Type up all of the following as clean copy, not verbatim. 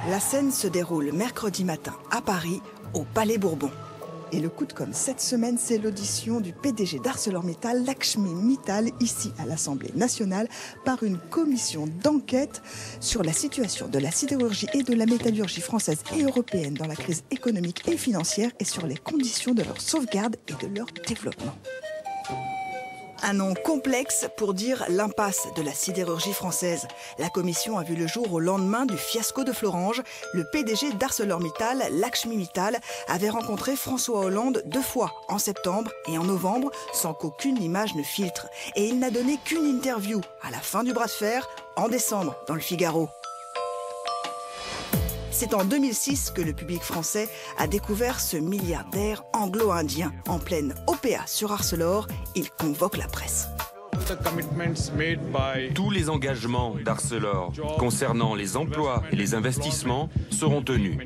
La scène se déroule mercredi matin à Paris, au Palais Bourbon. Et le coup de com' cette semaine, c'est l'audition du PDG d'ArcelorMittal, Lakshmi Mittal, ici à l'Assemblée nationale, par une commission d'enquête sur la situation de la sidérurgie et de la métallurgie française et européenne dans la crise économique et financière et sur les conditions de leur sauvegarde et de leur développement. Un nom complexe pour dire l'impasse de la sidérurgie française. La commission a vu le jour au lendemain du fiasco de Florange. Le PDG d'ArcelorMittal, Lakshmi Mittal, avait rencontré François Hollande 2 fois, en septembre et en novembre, sans qu'aucune image ne filtre. Et il n'a donné qu'une interview à la fin du bras de fer, en décembre, dans le Figaro. C'est en 2006 que le public français a découvert ce milliardaire anglo-indien. En pleine OPA sur Arcelor, il convoque la presse. Tous les engagements d'Arcelor concernant les emplois et les investissements seront tenus.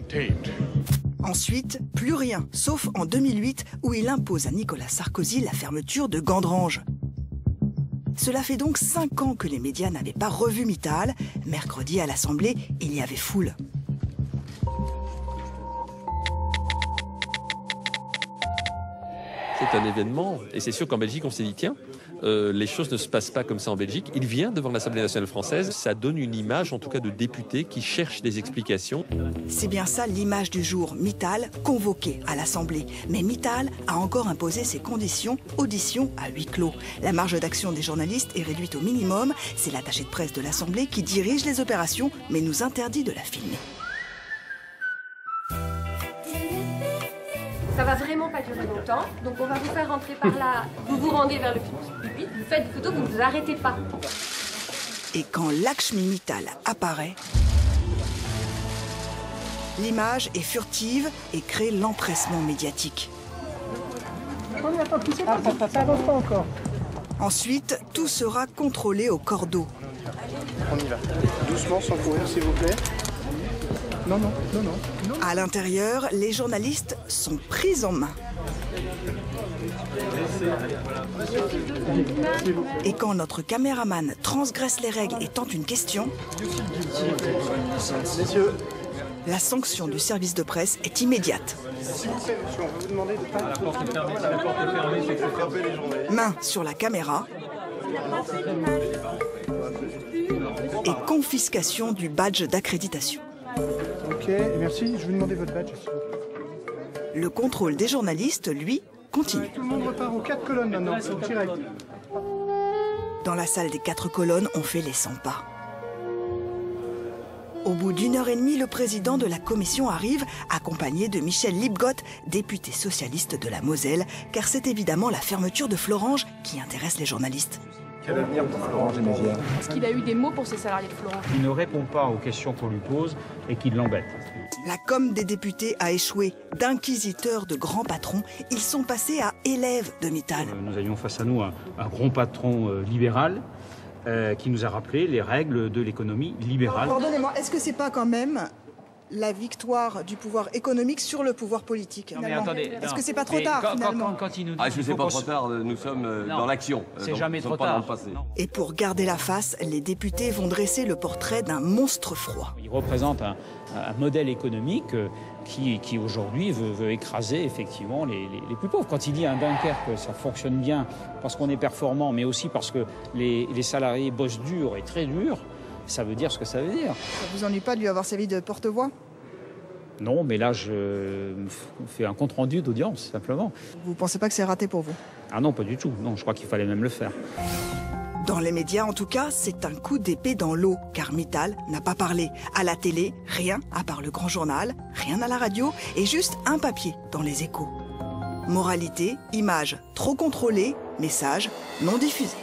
Ensuite, plus rien, sauf en 2008 où il impose à Nicolas Sarkozy la fermeture de Gandrange. Cela fait donc 5 ans que les médias n'avaient pas revu Mittal. Mercredi à l'Assemblée, il y avait foule. C'est un événement, et c'est sûr qu'en Belgique, on s'est dit, tiens, les choses ne se passent pas comme ça en Belgique. Il vient devant l'Assemblée nationale française, ça donne une image, en tout cas, de députés qui cherchent des explications. C'est bien ça l'image du jour, Mittal convoqué à l'Assemblée. Mais Mittal a encore imposé ses conditions, audition à huis clos. La marge d'action des journalistes est réduite au minimum. C'est l'attaché de presse de l'Assemblée qui dirige les opérations, mais nous interdit de la filmer. Ça va vraiment pas durer longtemps, donc on va vous faire rentrer par là. Vous vous rendez vers le pupitre, vous faites des photos, vous ne vous arrêtez pas. Et quand Lakshmi Mittal apparaît, l'image est furtive et crée l'empressement médiatique. Ça avance pas encore. Ensuite, tout sera contrôlé au cordeau. On y va. Doucement, sans courir, s'il vous plaît. Non. À l'intérieur, les journalistes sont pris en main. Et quand notre caméraman transgresse les règles et tente une question, la sanction du service de presse est immédiate. S'il vous plaît, monsieur, on va vous demander de pas... La porte est fermée, la porte est fermée, c'est que c'est frapper les journalistes. Main sur la caméra et confiscation du badge d'accréditation. Ok, merci. Je vais demander votre badge. Le contrôle des journalistes, lui, continue. Tout le monde repart aux 4 colonnes maintenant, direct. Dans la salle des 4 colonnes, on fait les 100 pas. Au bout d'1 heure et demie, le président de la commission arrive, accompagné de Michel Lipgott, député socialiste de la Moselle, car c'est évidemment la fermeture de Florange qui intéresse les journalistes. Quel avenir pour Florange et Mézières? Est-ce qu'il a eu des mots pour ses salariés de Florange? Il ne répond pas aux questions qu'on lui pose et qui l'embêtent. La com des députés a échoué. D'inquisiteurs de grands patrons, ils sont passés à élèves de Mittal. Nous avions face à nous un grand patron libéral qui nous a rappelé les règles de l'économie libérale. Pardonnez-moi, est-ce que c'est pas quand même la victoire du pouvoir économique sur le pouvoir politique? Non, mais attendez, est-ce que c'est pas trop tard finalement? Quand il nous dit est-ce que c'est pas trop tard? Nous sommes dans l'action. C'est jamais trop tard. Et pour garder la face, les députés vont dresser le portrait d'un monstre froid. Il représente un modèle économique qui aujourd'hui veut écraser effectivement les plus pauvres. Quand il dit à un Dunkerque que ça fonctionne bien parce qu'on est performant, mais aussi parce que les salariés bossent dur et très dur, ça veut dire ce que ça veut dire. Ça vous ennuie pas de lui avoir servi de porte-voix? Non, mais là, je fais un compte-rendu d'audience, simplement. Vous pensez pas que c'est raté pour vous? Ah non, pas du tout. Non, je crois qu'il fallait même le faire. Dans les médias, en tout cas, c'est un coup d'épée dans l'eau, car Mittal n'a pas parlé. À la télé, rien, à part le grand journal, rien à la radio, et juste un papier dans les Échos. Moralité, image trop contrôlée, message non diffusé.